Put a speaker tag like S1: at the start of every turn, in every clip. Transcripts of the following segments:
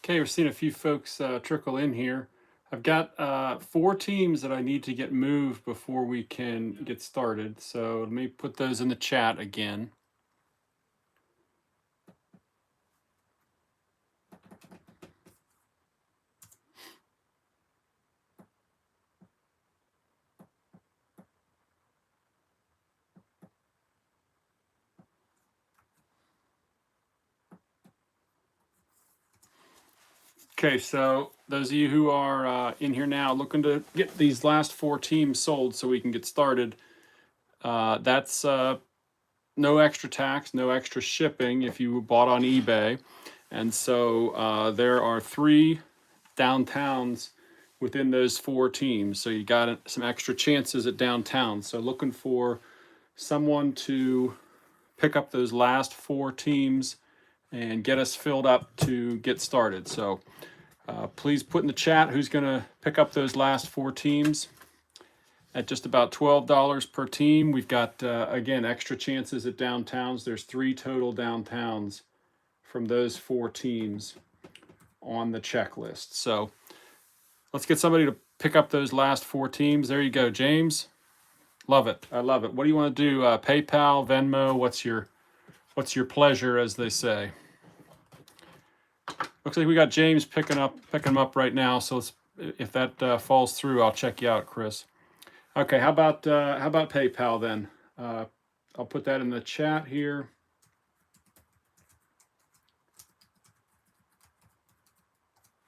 S1: Okay, we're seeing a few folks trickle in here. I've got 4 teams that I need to get moved before we can get started. So let me put those in the chat again. Okay, so those of you who are in here now looking to get these last 4 teams sold so we can get started, that's no extra tax, no extra shipping if you bought on eBay. And so there are 3 downtowns within those 4 teams. So you got some extra chances at downtown. So looking for someone to pick up those last 4 teams and get us filled up to get started. So please put in the chat who's going to pick up those last 4 teams. At just about $12 per team, we've got, again, extra chances at downtowns. There's 3 total downtowns from those 4 teams on the checklist. So let's get somebody to pick up those last 4 teams. There you go, James. Love it. I love it. What do you want to do? PayPal, Venmo? What's your pleasure, as they say? Looks like we got James picking them up right now. So if that falls through, I'll check you out, Chris. Okay, how about PayPal then? I'll put that in the chat here.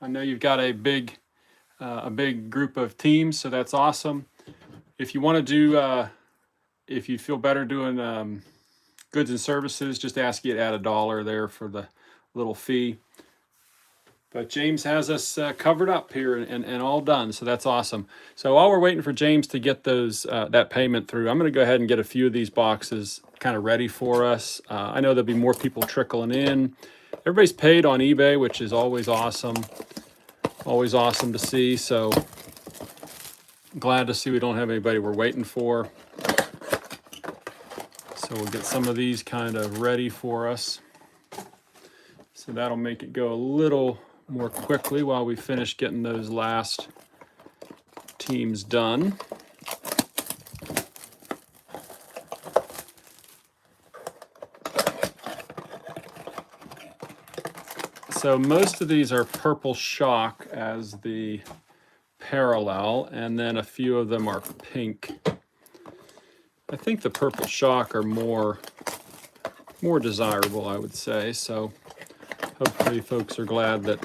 S1: I know you've got a big group of teams, so that's awesome. If you want to do, if you feel better doing goods and services, just ask you to add $1 there for the little fee. But James has us covered up here and all done, so that's awesome. So while we're waiting for James to get those that payment through, I'm going to go ahead and get a few of these boxes kind of ready for us. I know there'll be more people trickling in. Everybody's paid on eBay, which is always awesome. Always awesome to see. So glad to see we don't have anybody we're waiting for. So we'll get some of these kind of ready for us. So that'll make it go a little more quickly while we finish getting those last teams done. So most of these are purple shock as the parallel, and then a few of them are pink. I think the purple shock are more desirable, I would say. So hopefully folks are glad that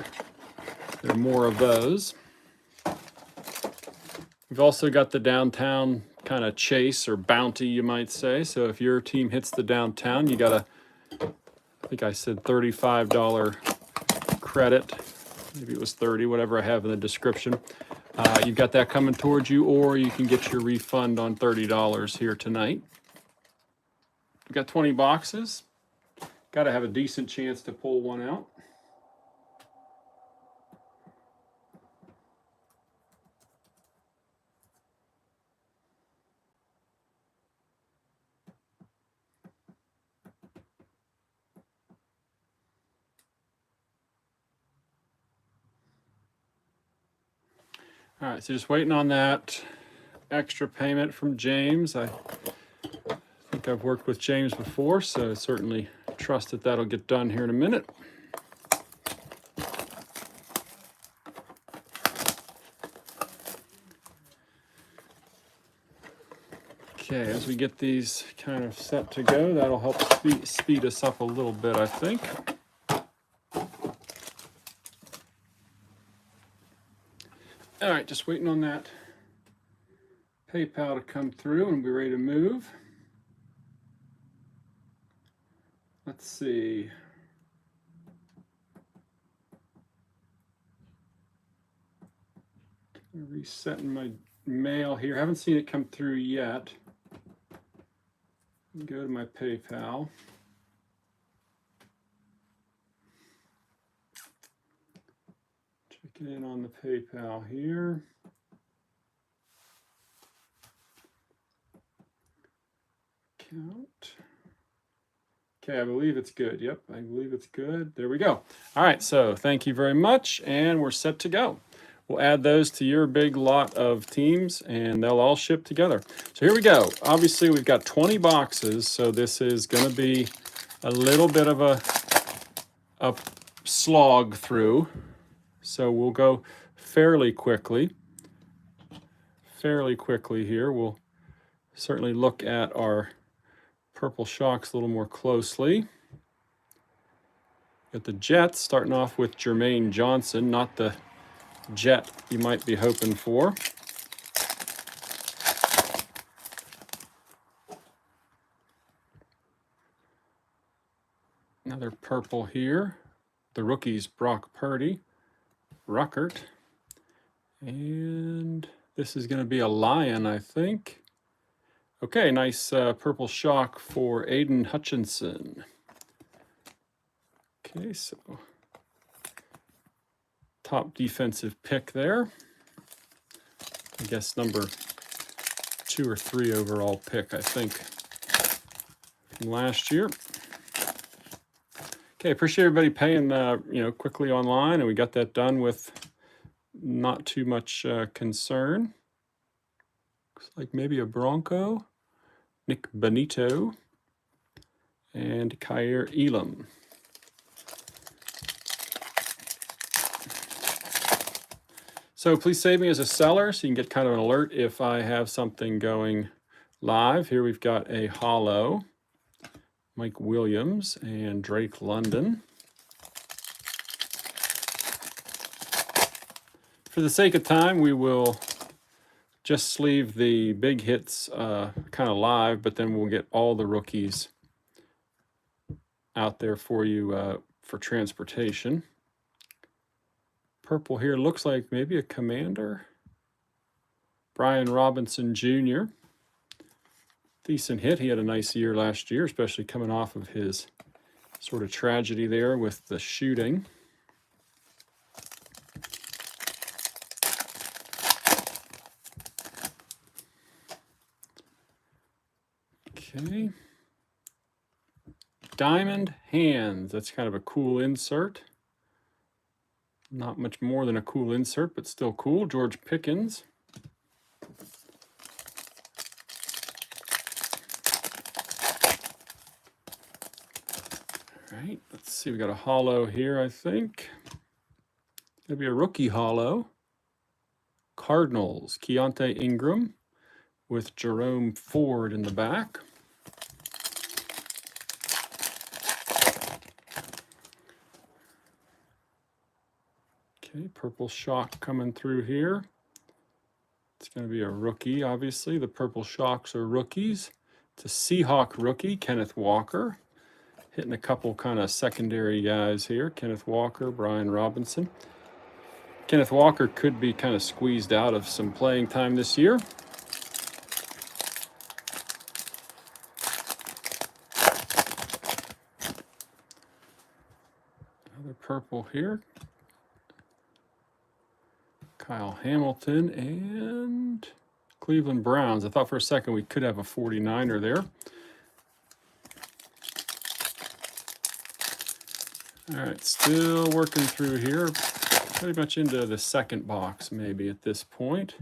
S1: there are more of those. We've also got the downtown kind of chase or bounty, you might say. So if your team hits the downtown, you got a, I think I said $35 credit. Maybe it was 30, whatever I have in the description. You've got that coming towards you, or you can get your refund on $30 here tonight. We've got 20 boxes. Got to have a decent chance to pull one out. All right, so just waiting on that extra payment from James. I think I've worked with James before, so I certainly trust that that'll get done here in a minute. Okay, as we get these kind of set to go, that'll help speed us up a little bit, I think. All right, just waiting on that PayPal to come through and be ready to move. Let's see. Resetting my mail here. Haven't seen it come through yet. Go to my PayPal. Check in on the PayPal here. Account. Okay, I believe it's good. Yep, I believe it's good. There we go. All right, so thank you very much, and we're set to go. We'll add those to your big lot of teams, and they'll all ship together. So here we go. Obviously, we've got 20 boxes, so this is going to be a little bit of a slog through. So we'll go fairly quickly here. We'll certainly look at our purple shocks a little more closely. Got the Jets starting off with Jermaine Johnson, not the Jet you might be hoping for. Another purple here. The rookies, Brock Purdy, Ruckert. And this is going to be a Lion, I think. Okay, nice purple shock for Aiden Hutchinson. Okay, so top defensive pick there. I guess number 2 or 3 overall pick, I think, from last year. Okay, appreciate everybody paying, quickly online, and we got that done with not too much concern. Looks like maybe a Bronco, Nick Benito, and Kyer Elam. So please save me as a seller so you can get kind of an alert if I have something going live. Here we've got a holo, Mike Williams and Drake London. For the sake of time, we will just sleeve the big hits kind of live, but then we'll get all the rookies out there for you for transportation. Purple here looks like maybe a Commander. Brian Robinson Jr. Decent hit. He had a nice year last year, especially coming off of his sort of tragedy there with the shooting. Okay. Diamond Hands. That's kind of a cool insert. Not much more than a cool insert, but still cool. George Pickens. All right, let's see. We got a holo here, I think. Gonna be a rookie holo. Cardinals, Keontae Ingram with Jerome Ford in the back. Okay, purple shock coming through here. It's going to be a rookie, obviously. The purple shocks are rookies. It's a Seahawk rookie, Kenneth Walker. Hitting a couple kind of secondary guys here. Kenneth Walker, Brian Robinson. Kenneth Walker could be kind of squeezed out of some playing time this year. Another purple here. Kyle Hamilton and Cleveland Browns. I thought for a second we could have a 49er there. All right, still working through here. Pretty much into the second box maybe at this point.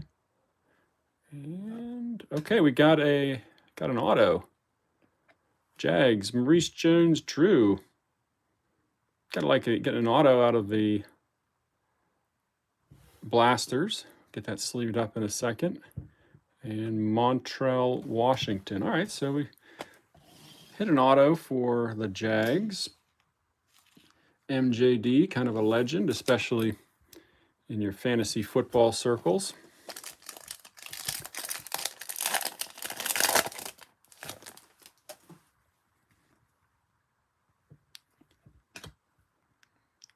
S1: And okay, we got an auto. Jags, Maurice Jones-Drew. Kind of like getting an auto out of the Blasters. Get that sleeved up in a second. And Montrell Washington. All right, so we hit an auto for the Jags. MJD, kind of a legend, especially in your fantasy football circles.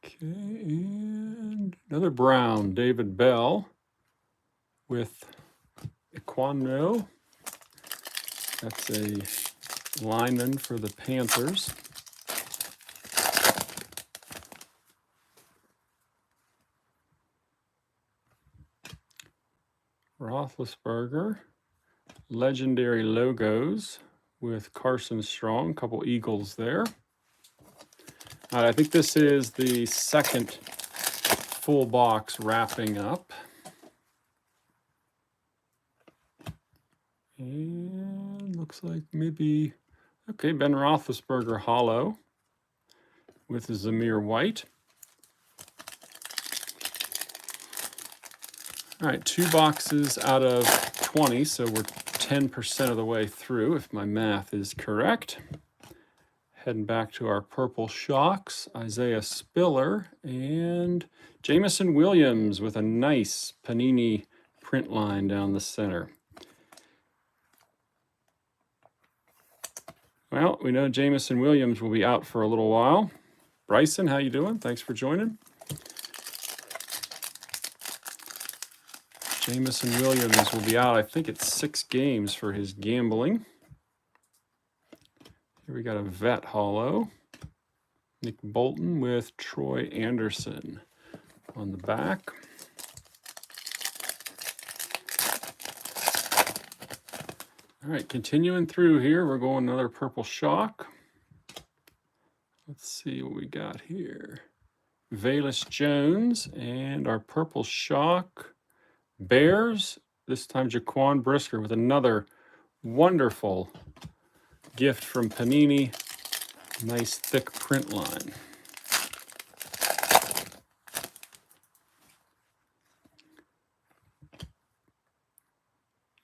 S1: Okay, and another Brown, David Bell with Equano. That's a lineman for the Panthers. Roethlisberger, legendary logos with Carson Strong, a couple Eagles there. All right, I think this is the second full box wrapping up. And looks like maybe, okay, Ben Roethlisberger hollow with Zamir White. All right, 2 boxes out of 20, so we're 10% of the way through, if my math is correct. Heading back to our purple shocks, Isaiah Spiller and Jamison Williams with a nice Panini print line down the center. Well, we know Jamison Williams will be out for a little while. Bryson, how you doing? Thanks for joining. Jamison Williams will be out, I think it's 6 games for his gambling. Here we got a vet hollow. Nick Bolton with Troy Anderson on the back. All right, continuing through here, we're going another purple shock. Let's see what we got here. Velus Jones and our purple shock. Bears, this time Jaquan Brisker with another wonderful gift from Panini. Nice thick print line.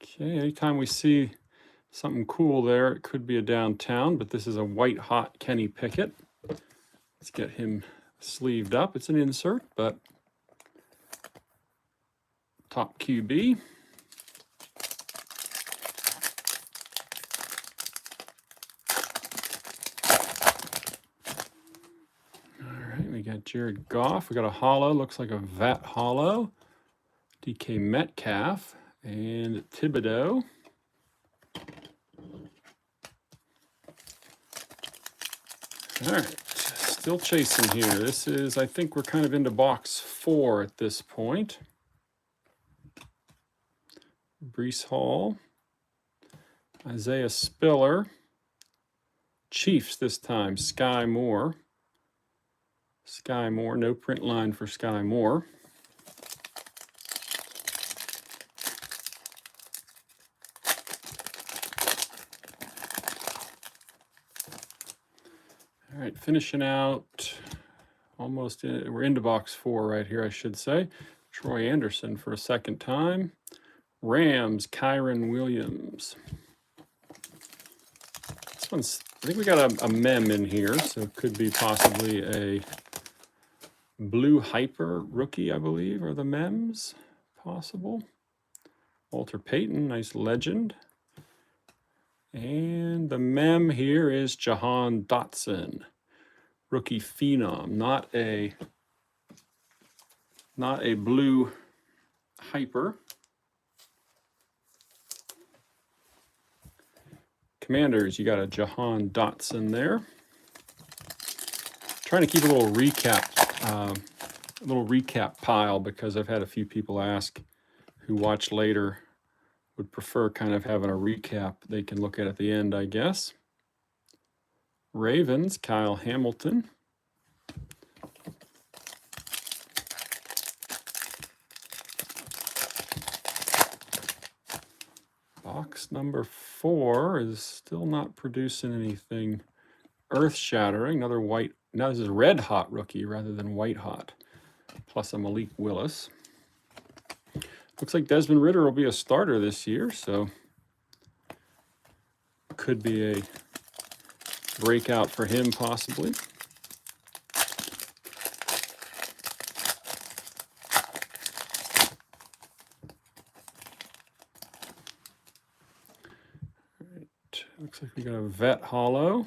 S1: Okay, anytime we see something cool there, it could be a downtown, but this is a white hot Kenny Pickett. Let's get him sleeved up. It's an insert, but top QB. All right, we got Jared Goff. We got a hollow, looks like a vet hollow. DK Metcalf and Thibodeau. All right, still chasing here. This is, I think we're kind of into box 4 at this point. Breece Hall, Isaiah Spiller, Chiefs this time, Sky Moore. Sky Moore, no print line for Sky Moore. All right, finishing out, almost in, we're into box 4 right here, I should say. Troy Anderson for a second time. Rams, Kyron Williams. This one's, I think we got a mem in here, so it could be possibly a blue hyper rookie, I believe, are the mems possible. Walter Payton, nice legend. And the mem here is Jahan Dotson, rookie phenom, not a blue hyper. Commanders, you got a Jahan Dotson there. Trying to keep a little recap pile because I've had a few people ask who watch later would prefer kind of having a recap they can look at the end, I guess. Ravens, Kyle Hamilton. Box number 4 is still not producing anything earth-shattering. Another white, now this is red hot rookie rather than white hot, plus a Malik Willis. Looks like Desmond Ridder will be a starter this year, so could be a breakout for him possibly. Looks like we got a vet hollow.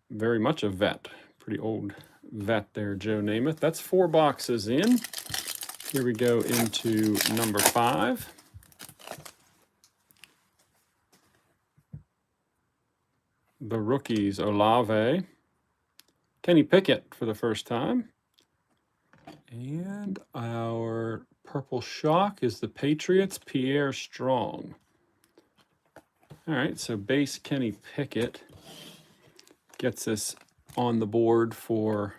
S1: Very much a vet. Pretty old vet there, Joe Namath. That's 4 boxes in. Here we go into number 5. The rookies, Olave. Kenny Pickett for the first time. And our purple shock is the Patriots, Pierre Strong. All right, so base Kenny Pickett gets us on the board for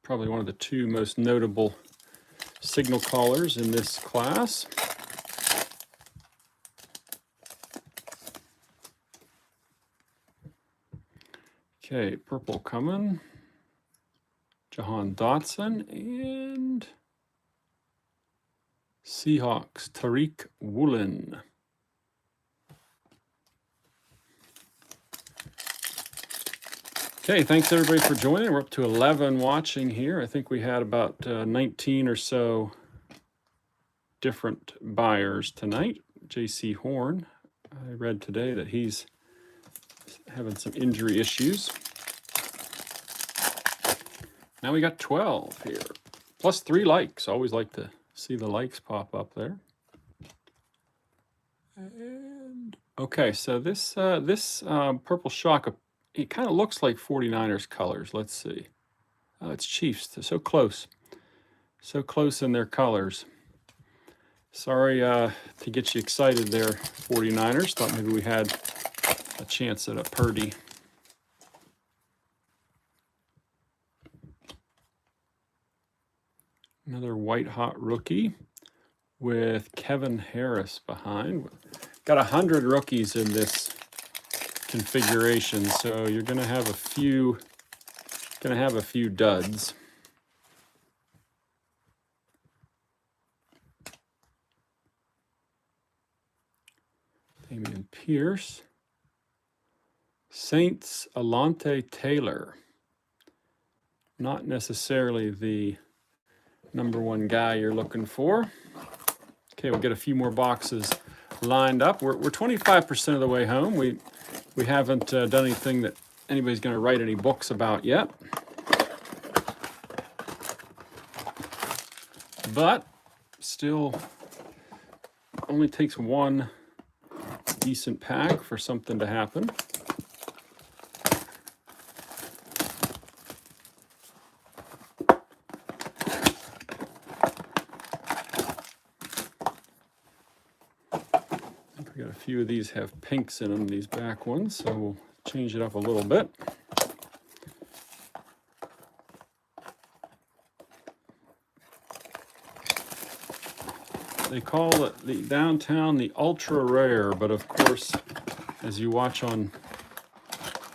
S1: probably one of the two most notable signal callers in this class. Okay, purple coming. Jahan Dotson and Seahawks, Tariq Woolen. Okay, thanks everybody for joining. We're up to 11 watching here. I think we had about 19 or so different buyers tonight. J.C. Horn, I read today that he's having some injury issues. Now we got 12 here, plus 3 likes. Always like to see the likes pop up there. And okay, so this purple shock, it kind of looks like 49ers colors. Let's see. It's Chiefs. They're so close in their colors. Sorry to get you excited there, 49ers. Thought maybe we had a chance at a Purdy. Another white hot rookie with Kevin Harris behind. Got 100 rookies in this configuration, so you're gonna have a few duds. Damian Pierce. Saints, Alontae Taylor. Not necessarily the #1 guy you're looking for. Okay, we'll get a few more boxes lined up. We're 25% of the way home. We haven't done anything that anybody's going to write any books about yet. But still only takes one decent pack for something to happen. A few of these have pinks in them, these back ones, so we'll change it up a little bit. They call it the downtown the ultra rare, but of course, as you watch on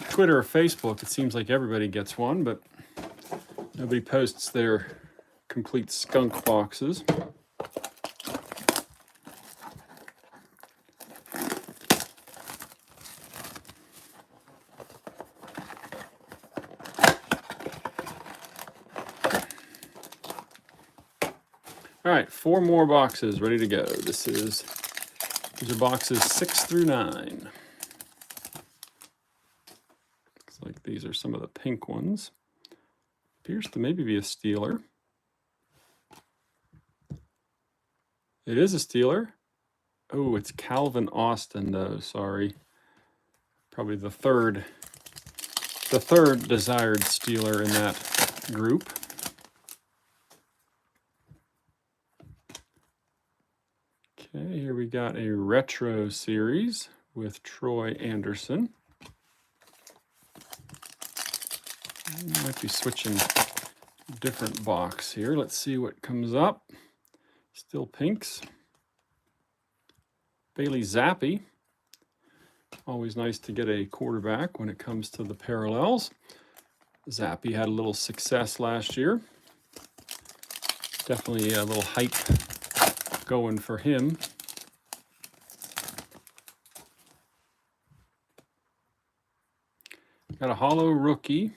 S1: Twitter or Facebook, it seems like everybody gets one, but nobody posts their complete skunk boxes. All right, 4 more boxes ready to go. These are boxes 6 through 9. Looks like these are some of the pink ones. Appears to maybe be a Steeler. It is a Steeler. Oh, it's Calvin Austin though, sorry. Probably the third desired Steeler in that group. Okay, here we got a retro series with Troy Anderson. Might be switching different box here. Let's see what comes up. Still pinks. Bailey Zappi. Always nice to get a quarterback when it comes to the parallels. Zappi had a little success last year. Definitely a little hype going for him. Got a hollow rookie